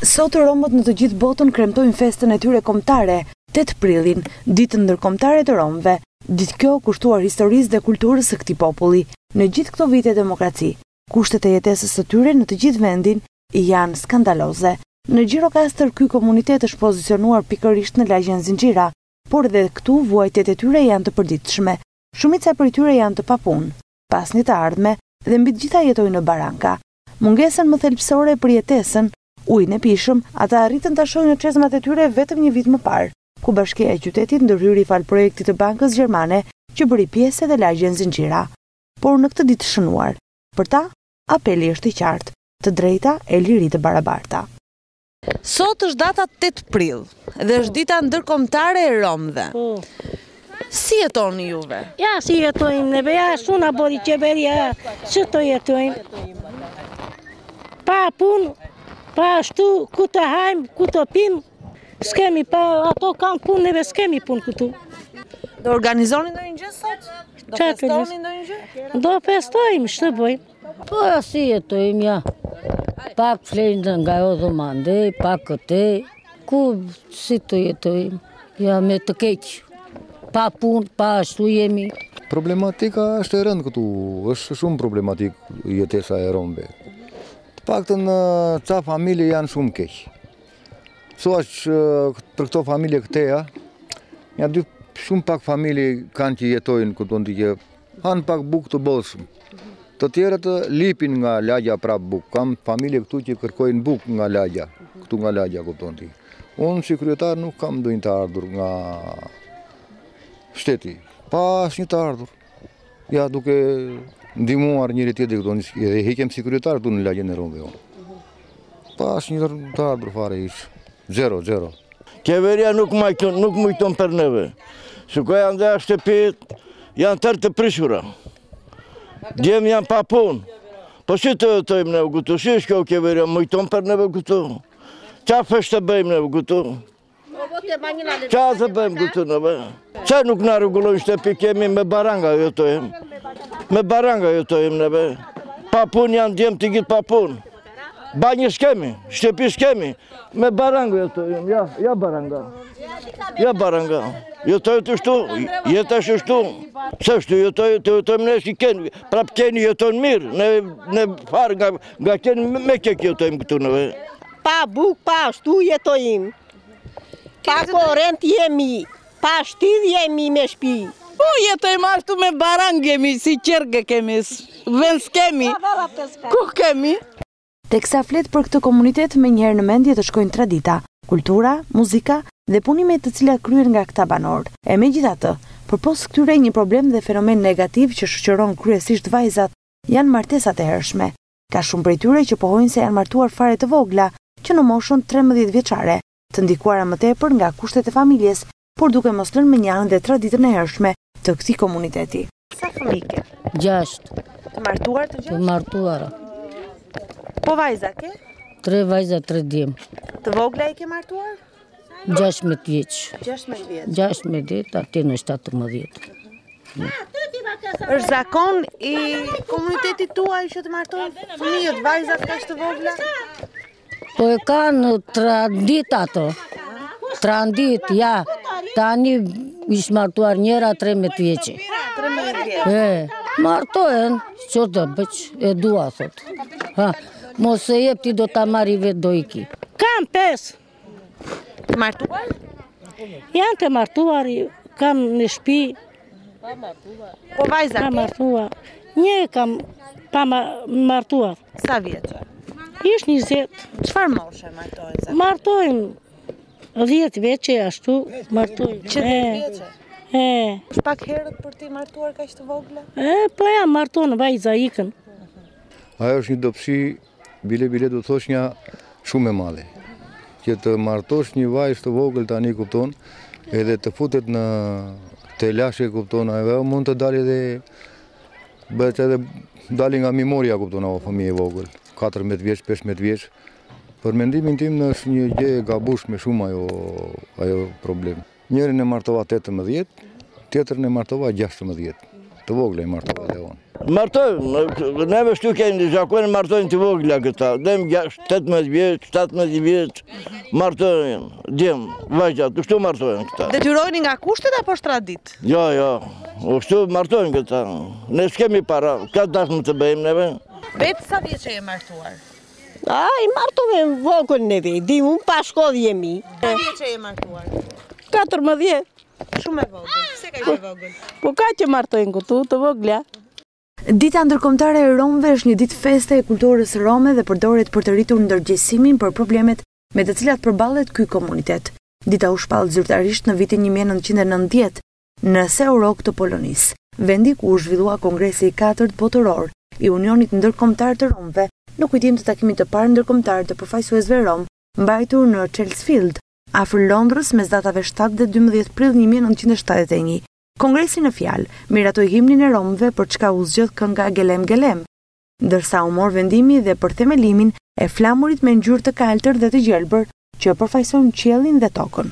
Sot romët në të gjithë botën kremtojnë festën e tyre kombëtare, 8 prillin, ditën ndërkombëtare të romëve. Ditë kjo kushtuar historisë dhe kulturës së këtij populli. Në gjithë këto vite demokraci, kushtet e jetesës së tyre në të gjithë vendin janë skandaloze. Në Gjirokastër ky komunitet është pozicionuar pikërisht në lagjen Zinxhira, por edhe këtu vuajtjet e tyre janë të përditshme. Shumica prej tyre janë të papunë, pas një të ardhme dhe mbi të gjitha jetojnë në baranka. Mungesën më thelbësore për jetesën, ujin e pishëm, ata arritën ta shohin në çezmat e tyre vetëm një vit më parë, ku bashkia e qytetit ndërhyri fal projektit të bankës gjermane që bëri pjesë edhe lagjen Zinxhira. Por në këtë ditë të shënuar, për ta, apeli është i qartë, të drejta e liri të barabarta. Sot është data 8 prill dhe është dita ndërkombëtare e romëve. Si jetoni juve? Ja, si jetojmë neve, ja, suna bodi qeveria, që të jetojmë. Pa punë, pa ashtu, ku të hajmë, ku të pimë, s'kemi, pa ato kanë punë, neve s'kemi punë këtu. Do organizoni ndonjë gjë sot? Do festoni ndonjë gjë? Do festojmë, që të bëjmë. Po, si jetojmë, ja. Pak flejnë nga Odhomandej, pak këte, ku si të jetojmë, ja me të keqë. Pa punë, pa ashtu jemi. Problematika është e rëndë këtu, është shumë problematik jetesa e romëve. Të paktën ca familje janë shumë keqë. Thuaç për këto familje këteja, ja dy shumë pak familje kanë që jetojnë këtu që hanë pak bukë të bollshëm. Të tjerët lipin nga lagja prap bukë. Kam familje këtu që kërkojnë bukë nga lagja, këtu nga lagja kupton ti. Unë si kryetar nuk kam ndonjë të ardhur nga shteti, pa asnjë të ardhur. Ja duke ndihmuar njëri tjetrin këtu, edhe heqem si kryetar këtu në lagjen e romëve. Pa asnjë të ardhur fare ish. Zero. Qeveria nuk mujton për neve. Shikoj janë dhe shtëpit, janë tërë të prishura. Djem janë pa punë. Po si të jetojmë neve këtu? Si është kjo qeveria mujton për neve këtu? Qa fesh të bëjmë neve këtu? Qa të bëjmë këtu neve? Qa nuk na rregullojnë shtëpi, kemi me baranga jetojmë. Me baranga jetojmë neve. Pa punë janë djem të gjithë pa punë. Banjë s'kemi, shtëpi s'kemi, me baranga jetojmë, ja baranga. Ja baranga. Jetojmë të shtu, jetë është shtu. Se shtu jetojmë ne si keni, prap keni jetojnë mirë, ne farë nga keni me kek jetojmë këtu nëve. Pa buk, pa shtu jetojmë. Pa korent jemi, pa shtidh jemi me shpi. Po jetojmë ashtu me barangë jemi, si qergë kemi, vend s'kemi, ku kemi? Teksa flet për këtë komunitet me njëherë në mendje të shkojnë tradita, kultura, muzika dhe punimet të cilat kryen nga këta banorë. E megjithatë, përpos këtyre një problem dhe fenomen negativ që shoqëron kryesisht vajzat janë martesat e hershme. Ka shumë prej tyre që pohojnë se janë martuar fare të vogla, që në moshën 13 vjeçare, të ndikuara më tepër nga kushtet e familjes, por duke mos lënë me njanë dhe traditën e hershme të këtij komuniteti. Sa fëmijë ke? 6. Të martuar të gjithë? Të martuara. Po vajza ke? 3 vajza, 3 djem. Të vogla i ke martuar? 16 vjeç. 16 vjeç. 16 vjeç, aty në 17. Është zakon i komunitetit tuaj që të martojnë fëmijët, vajzat kaq të vogla? Po e kanë tradit ato. Tradit, ja. Tani ishtë martuar njëra 13 vjeqe. 13 vjeqe? Martohen, që të bëq, e dua, thot. Mos e jep ti do ta marri vetë do iki. Kam 5. Të martuar? Janë të martuar, kam në shpi. Po vajza ke? Kam martuar. Një kam pa martuar. Sa vjetë? Ishtë 20. Çfarë moshe martojnë? Martojnë 10 vjeqe ashtu, martojnë. Që 10 vjeqe? është pak herët për ti martuar kaq të vogla? Po ja, martojnë vajza ikën. Ajo është një dobësi, bile do thosh një shumë e madhe. Që të martosh një vajzë të vogël tani kupton, edhe të futet në të lashe kupton, ajo mund të dalë edhe dali nga memoria kupton ajo fëmijë e vogël, 14 vjeç, 15 vjeç. Për mendimin tim është një gjë e gabueshme shumë ajo problem. Njërin e martova 18, tjetrin e martova 16. Të vogla e martova dhe unë. Martojnë, neve shtu keni zakojnë martojnë të vogla këta. Dem 18 vjeç, 17 vjeç, martojnë, vajgjat, kështu martojnë këta. Detyrojni nga kushtet apo shtradit? Jo, kështu martojnë këta. Ne s'kemi para, ka dashmë të bëjmë neve. Vetë sa vjeç e martuar? I martove vogël neve, di unë pa shkodh jemi. Sa vjeç e martuar? 14. Shumë e vogël, pse ka qenë vogël? Po ka që martojnë këtu, të vogla. Dita ndërkombëtare e Romëve është një ditë feste e kulturës rome dhe përdoret për të rritur ndërgjegjësimin për problemet me të cilat përballet ky komunitet. Dita u shpall zyrtarisht në vitin 1990 në Seorok të Polonisë, vendi ku u zhvillua kongresi i 4 botëror i Unionit Ndërkombëtar të Romëve, në kujtim të takimit të parë ndërkombëtar të përfaqësuesve rom, mbajtur në Chelsfield, afër Londrës mes datave 7 dhe 12 prill 1971. Kongresi në fjalë miratoi himnin e Romëve për çka u zgjodh kënga Gelem Gelem, ndërsa u mor vendimi dhe për themelimin e flamurit me ngjyrë të kaltër dhe të gjelbër që përfaqëson qiellin dhe tokën.